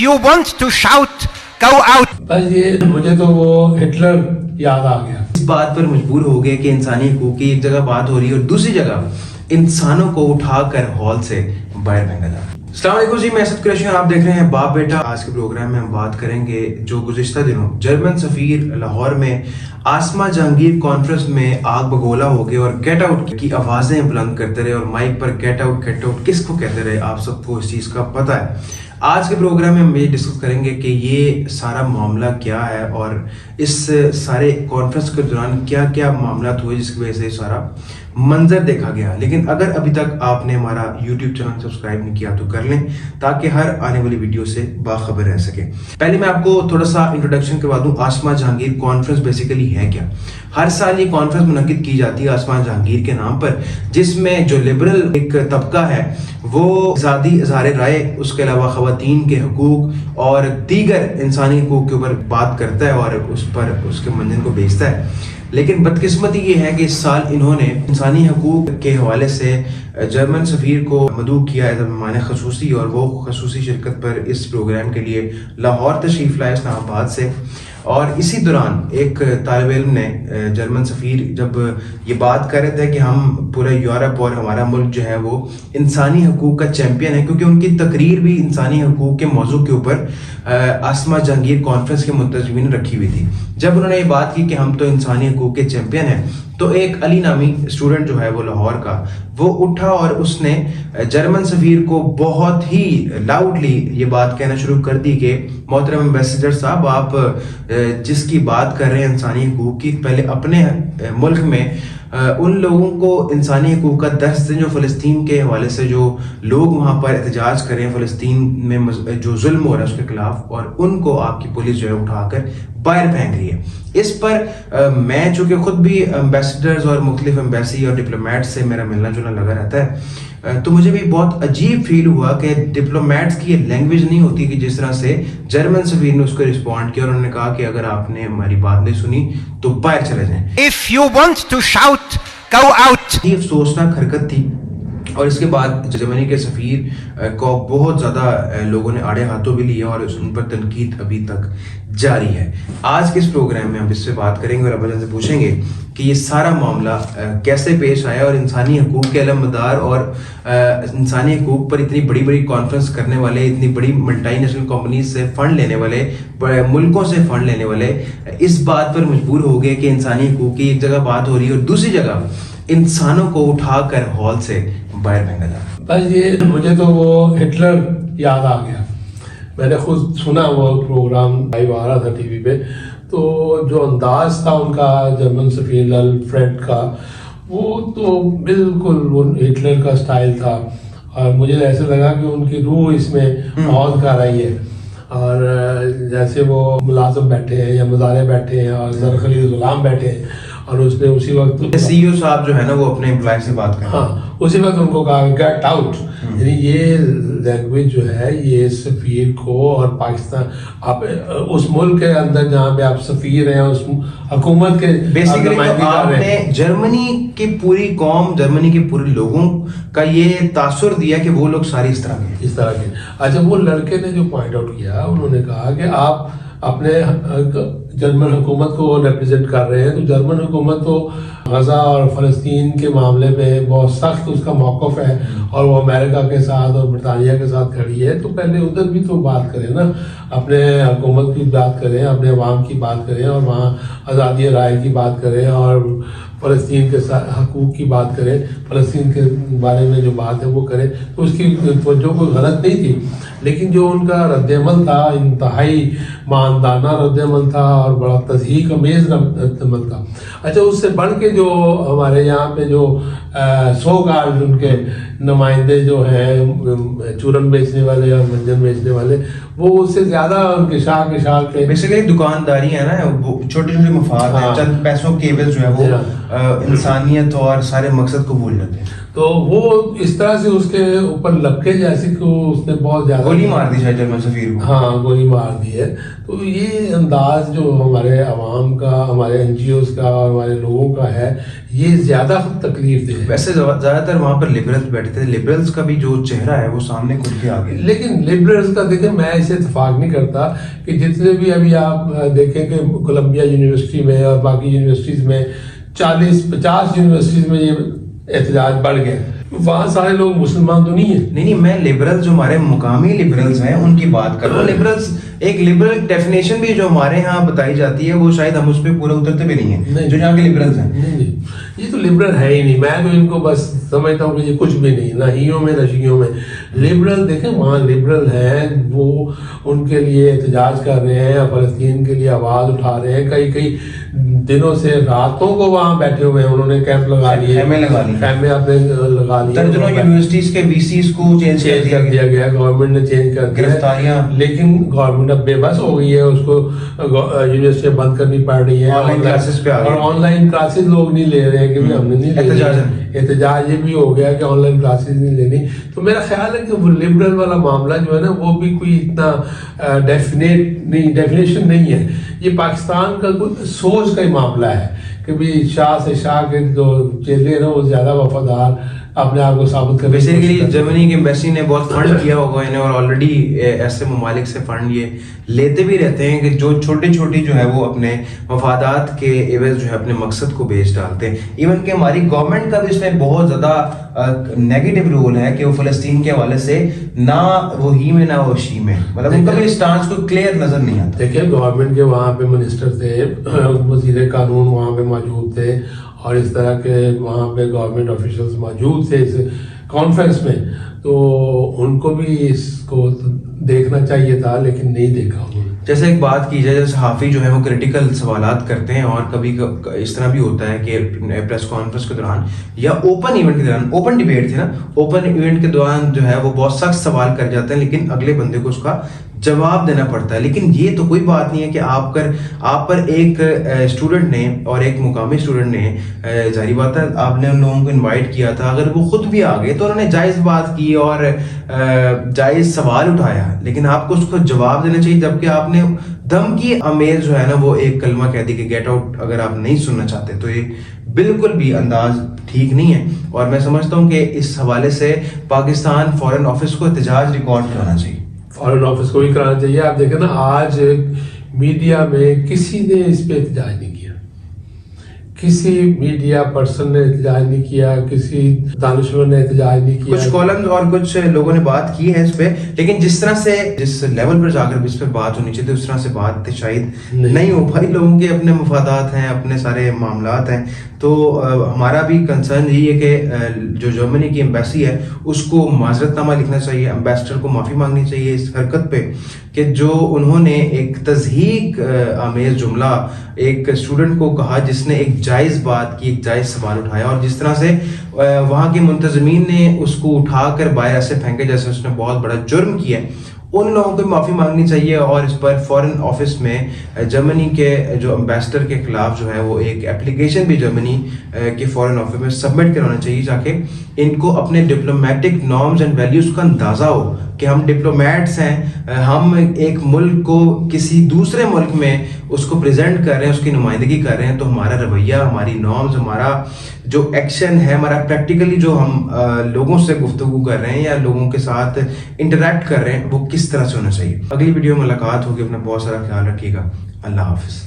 you want to shout, go out. बस ये मुझे तो वो हिटलर याद आ गया। इस बात पर मजबूर हो गए कि इंसानी हकूक की एक जगह बात हो रही है और दूसरी जगह इंसानों को उठाकर हॉल से बाहर फेंका जा रहा है। अस्सलाम वालेकुम जी, मैं असद कुरैशी और आप देख रहे हैं बाप बेटा। आज के प्रोग्राम में हम बात करेंगे जो गुज़िश्ता दिनों जर्मन सफ़ीर लाहौर में आसमा जहांगीर कॉन्फ्रेंस में आग बगोला हो गए और गेट आउट की आवाज़ें बुलंद करते रहे और माइक पर गेट आउट किसको कहते रहे, आप सबको इस चीज़ का पता है। आज के प्रोग्राम में हम ये डिस्कस करेंगे कि ये सारा मामला क्या है और इस सारे कॉन्फ्रेंस के दौरान क्या क्या मामला हुए जिसकी वजह से सारा मंजर देखा गया। लेकिन अगर अभी तक आपने हमारा YouTube चैनल सब्सक्राइब नहीं किया तो कर लें ताकि हर आने वाली वीडियो से बाखबर रह सके। पहले मैं आपको थोड़ा सा इंट्रोडक्शन करवा दूं, आसमा जहांगीर कॉन्फ्रेंस बेसिकली है क्या। हर साल ये कॉन्फ्रेंस मुनक्किद की जाती है आसमा जहांगीर के नाम पर, जिसमें जो लिबरल एक तबका है वो आज़ादी इज़हार राय, उसके अलावा ख़वातीन के हकूक़ और दीगर इंसानी हकूक़ के ऊपर बात करता है और उस पर उसके मंजन को बेचता है। लेकिन बदकिस्मती ये है कि इस साल इन्होंने इंसानी हकूक़ के हवाले से जर्मन सफ़ीर को मदऊ किया है मेहमान ख़ुसूसी, और वो ख़ुसूसी शिरकत पर इस प्रोग्राम के लिए लाहौर तशरीफ़ लाए इस्लामाबाद से। और इसी दौरान एक तालिब इल्म ने जर्मन सफ़ीर जब ये बात कर रहे थे कि हम पूरे यूरोप और हमारा मुल्क जो है वो इंसानी हकूक़ का चैम्पियन है, क्योंकि उनकी तकरीर भी इंसानी हकूक़ के मौजू के ऊपर आसमा जहांगीर कॉन्फ्रेंस के मुंतज़मीन ने रखी हुई थी। जब उन्होंने ये बात की कि हम तो इंसानी हकूक़ के चैम्पियन हैं, तो एक अली नामी स्टूडेंट जो है वो लाहौर का, वो उठा और उसने जर्मन सफ़ीर को बहुत ही लाउडली ये बात कहना शुरू कर दी कि मोहतरम एम्बेसडर साहब, आप जिसकी बात कर रहे हैं इंसानी हकूक़ की, पहले अपने मुल्क में उन लोगों को इंसानी हकूक़ का दर्स दें जो फ़लस्तीन के हवाले से जो लोग वहाँ पर एहतजाज कर रहे हैं, फ़लस्तीन में जो जुल्म हो रहा है उसके खिलाफ, और उनको आपकी पुलिस जो है उठाकर बाहर फेंक रही है। इस पर मैं चूँकि ख़ुद भी एम्बेसडर्स और मुख्तलिफ एम्बेसी और डिप्लोमेट से मेरा मिलना जुलना लगा रहता है, तो मुझे भी बहुत अजीब फील हुआ कि डिप्लोमेट्स की ये लैंग्वेज नहीं होती कि जिस तरह से जर्मन सफ़ीर ने उसको रिस्पॉन्ड किया और उन्होंने कहा कि अगर आपने हमारी बात नहीं सुनी तो बाहर चले जाएं। If you want to shout, go out. ये अफसोसनाक हरकत थी। और इसके बाद जर्मनी के सफ़ीर को बहुत ज़्यादा लोगों ने आड़े हाथों भी लिया और उन पर तनकीद अभी तक जारी है। आज के इस प्रोग्राम में हम इससे बात करेंगे और अब्बा से पूछेंगे कि ये सारा मामला कैसे पेश आया और इंसानी हकूक़ के अलमदार और इंसानी हकूक़ पर इतनी बड़ी बड़ी कॉन्फ्रेंस करने वाले, इतनी बड़ी मल्टीनेशनल कंपनीज से फ़ंड लेने वाले, बड़े मुल्कों से फ़ंड लेने वाले इस बात पर मजबूर हो गए कि इंसानी हकूक़ की एक जगह बात हो रही है और दूसरी जगह इंसानों को उठाकर हॉल से बाहर फेंका जा रहा है। बस ये मुझे तो वो हिटलर याद आ गया। मैंने खुद सुना वो प्रोग्राम लाइव आ रहा था टीवी पे, तो जो अंदाज था उनका जर्मन सफ़ीर अल्फ्रेड का, वो तो बिल्कुल वो हिटलर का स्टाइल था। और मुझे ऐसे लगा कि उनकी रूह इसमें आवाज़ कर रही है, और जैसे वो मुलाजिम बैठे हैं या मुजारे बैठे हैं और सर खलील गुलाम बैठे हैं, और उसने उसी वक्त सीईओ साहब जो है ना वो अपने एम्प्लॉय से बात कर रहे हैं। हाँ, उसी वक्त उनको कहा गेट आउट। यानी ये लैंग्वेज जो है ये सफ़ीर को और पाकिस्तान, आप उस मुल्क के अंदर जहाँ पे आप सफ़ीर हैं उस हुकूमत के बेसिकली तो आपने जर्मनी की पूरी कौम, जर्मनी के पूरे लोगों का ये तासुर दिया कि वो लोग सारे इस तरह के। अच्छा, वो लड़के ने जो पॉइंट आउट किया, उन्होंने कहा कि आप अपने जर्मन हुकूमत को रिप्रेजेंट कर रहे हैं, तो जर्मन हुकूमत तो गज़ा और फ़लस्तीन के मामले में बहुत सख्त उसका मौक़िफ़ है और वो अमेरिका के साथ और बरतानिया के साथ खड़ी है, तो पहले उधर भी तो बात करें ना, अपने हुकूमत की बात करें, अपने अवाम की बात करें और वहाँ आज़ादी राय की बात करें और फ़लस्तीन के साथ हकूक़ की बात करें, फ़लस्तीन के बारे में जो बात है वो करें। तो उसकी तवज्जो कोई गलत नहीं थी, लेकिन जो उनका रद्दअमल था इंतहाई मानदाना रद्दअमल था और बड़ा तज़हीक अमेज़ रद्दअमल था। अच्छा, उससे बढ़ के जो हमारे यहाँ पे जो सो कार्ड उनके नुमाइंदे जो हैं चूरन बेचने वाले और मंजन बेचने वाले, वो उससे ज़्यादा उनके शाख पे बेसिकली दुकानदारी है ना, वो छोटे छोटे मफाद हैं, चंद पैसों के एवज जो है वो इंसानियत और सारे मकसद को भूल जाते हैं। تو وہ اس طرح سے اس کے اوپر لپکے جیسے کہ اس نے بہت زیادہ گولی مار دی شاید جرمن سفیر کو. ہاں گولی مار دی ہے. تو یہ انداز جو ہمارے عوام کا, ہمارے این جی اوز کا اور ہمارے لوگوں کا ہے, یہ زیادہ تکلیف دہ ہے. ویسے زیادہ تر وہاں پر لبرلز بیٹھے تھے, لبرلز کا بھی جو چہرہ ہے وہ سامنے کھل کے آ گیا. لیکن لبرلز کا دیکھیں, میں اسے اتفاق نہیں کرتا کہ جتنے بھی ابھی آپ دیکھیں کہ کولمبیا یونیورسٹی میں اور باقی یونیورسٹیز میں 40-50 یونیورسٹیز میں یہ احتجاج بڑھ گیا, وہاں سارے لوگ مسلمان تو نہیں ہیں. نہیں, میں لبرل جو ہمارے مقامی لبرلز ہیں ان کی بات کر رہا ہوں. لبرلز ایک لبرل ڈیفینیشن بھی جو ہمارے ہاں بتائی جاتی ہے وہ شاید ہم اس پہ پورا اترتے بھی نہیں ہیں جو یہاں کے لبرلز ہیں. نہیں, یہ تو لبرل ہے ہی نہیں. میں تو ان کو بس سمجھتا ہوں کہ یہ کچھ بھی نہیں, نہ ہیوں میں نہ شیوں میں. لبرل دیکھیں وہاں لبرل ہیں, وہ ان کے لیے احتجاج کر رہے ہیں, فلسطین کے لیے آواز اٹھا رہے ہیں. کئی دنوں سے راتوں کو وہاں بیٹھے ہوئے ہیں, انہوں نے کیمپ لگا لیے, خیمے اپنے لگا لیے. درجنوں یونیورسٹیز کے وی سیز کو چینج کر دیا گیا, گورنمنٹ نے چینج کر دیا, گرفتاریاں. لیکن گورنمنٹ اب بے بس ہو گئی ہے, اس کو یونیورسٹیاں بند کرنی پڑ رہی ہیں, اور آن لائن کلاسز لوگ نہیں لے رہے ہیں کہ ہم نے نہیں لے. احتجاج یہ بھی ہو گیا کہ آن لائن کلاسز نہیں لینی. تو میرا خیال ہے کہ وہ لبرل والا معاملہ جو ہے نا وہ بھی کوئی اتنا ڈیفینیشن نہیں ہے. یہ پاکستان کا کوئی سوچ کا ہی معاملہ ہے کہ بھی شاہ سے شاہ کے جو چیلے ہیں وہ زیادہ وفادار اپنے آپ کو ثابت کرنے. بیسیکلی جرمنی کی ایمبیسی نے بہت فنڈ کیا ہوگا انہیں, اور آلریڈی ایسے ممالک سے فنڈ یہ لیتے بھی رہتے ہیں کہ جو چھوٹی چھوٹی جو ہے وہ اپنے مفادات کے عوض جو ہے اپنے مقصد کو بیچ ڈالتے ہیں. ایون کہ ہماری گورنمنٹ کا بھی اس میں بہت زیادہ نیگیٹو رول ہے کہ وہ فلسطین کے حوالے سے نہ وہ ہی میں نہ وہ شی میں, مطلب ان کا بھی اسٹانس کو کلیئر نظر نہیں آتا. دیکھیں گورنمنٹ کے وہاں پہ منسٹر تھے, وزیر قانون وہاں پہ موجود تھے, اور اس طرح کے وہاں پہ گورنمنٹ آفیشلز موجود تھے اس کانفرنس میں, تو ان کو بھی اس کو دیکھنا چاہیے تھا لیکن نہیں دیکھا انہوں نے. جیسے ایک بات کی جائے, جیسے صحافی جو ہے وہ کریٹیکل سوالات کرتے ہیں, اور کبھی اس طرح بھی ہوتا ہے کہ پریس کانفرنس کے دوران یا اوپن ایونٹ کے دوران, اوپن ڈیبیٹ تھی نا, اوپن ایونٹ کے دوران جو ہے وہ بہت سخت سوال کر جاتے ہیں لیکن اگلے بندے کو اس کا جواب دینا پڑتا ہے. لیکن یہ تو کوئی بات نہیں ہے کہ آپ پر ایک اسٹوڈنٹ نے اور ایک مقامی اسٹوڈنٹ نے, ظاہری بات ہے آپ نے ان لوگوں کو انوائٹ کیا تھا, اگر وہ خود بھی آ گئے تو انہوں نے جائز بات کی اور جائز سوال اٹھایا, لیکن آپ کو اس کو جواب دینا چاہیے. جبکہ آپ نے دھمکی آمیز جو ہے نا وہ ایک کلمہ کہہ دی کہ گیٹ آؤٹ, اگر آپ نہیں سننا چاہتے تو یہ بالکل بھی انداز ٹھیک نہیں ہے. اور میں سمجھتا ہوں کہ اس حوالے سے پاکستان فارن آفس کو احتجاج ریکارڈ کرانا چاہیے, فارن آفس کو بھی کرانا چاہیے. آپ دیکھیں نا آج میڈیا میں کسی نے اس پہ احتجاج نہیں کیا, کسی میڈیا پرسن نے احتجاج نہیں کیا, کسی دانشور نے احتجاج نہیں کیا. کچھ کالمز اور کچھ لوگوں نے بات کی ہے اس پہ, لیکن جس طرح سے جس لیول پر جا کر اس پہ بات ہونی چاہیے اس طرح سے بات شاید نہیں ہو پائی. لوگوں کے اپنے مفادات ہیں, اپنے سارے معاملات ہیں, تو ہمارا بھی کنسرن یہی ہے کہ جو جرمنی کی ایمبیسی ہے اس کو معذرت نامہ لکھنا چاہیے, امبیسڈر کو معافی مانگنی چاہیے اس حرکت پہ کہ جو انہوں نے ایک تضحیک آمیز جملہ ایک اسٹوڈنٹ کو کہا جس نے ایک جائز بات کی, ایک جائز سوال اٹھایا, اور جس طرح سے وہاں کے منتظمین نے اس کو اٹھا کر باہر ایسے پھینکے جیسے اس نے بہت بڑا جرم کیا. ان لوگوں کو معافی مانگنی چاہیے, اور اس پر فارن آفس میں جرمنی کے جو امبیسڈر کے خلاف جو ہے وہ ایک اپلیکیشن بھی جرمنی کے فارن آفس میں سبمٹ کروانا چاہیے تاکہ ان کو اپنے ڈپلومیٹک نارمز اینڈ ویلیوز کا اندازہ ہو کہ ہم ڈپلومیٹس ہیں, ہم ایک ملک کو کسی دوسرے ملک میں اس کو پریزنٹ کر رہے ہیں, اس کی نمائندگی کر رہے ہیں, تو ہمارا رویہ, ہماری نارمز, ہمارا جو ایکشن ہے, ہمارا پریکٹیکلی جو ہم لوگوں سے گفتگو کر رہے ہیں یا لوگوں کے ساتھ انٹریکٹ کر رہے ہیں وہ کس طرح سے ہونا چاہیے. اگلی ویڈیو میں ملاقات ہوگی, اپنا بہت سارا خیال رکھیے گا. اللہ حافظ.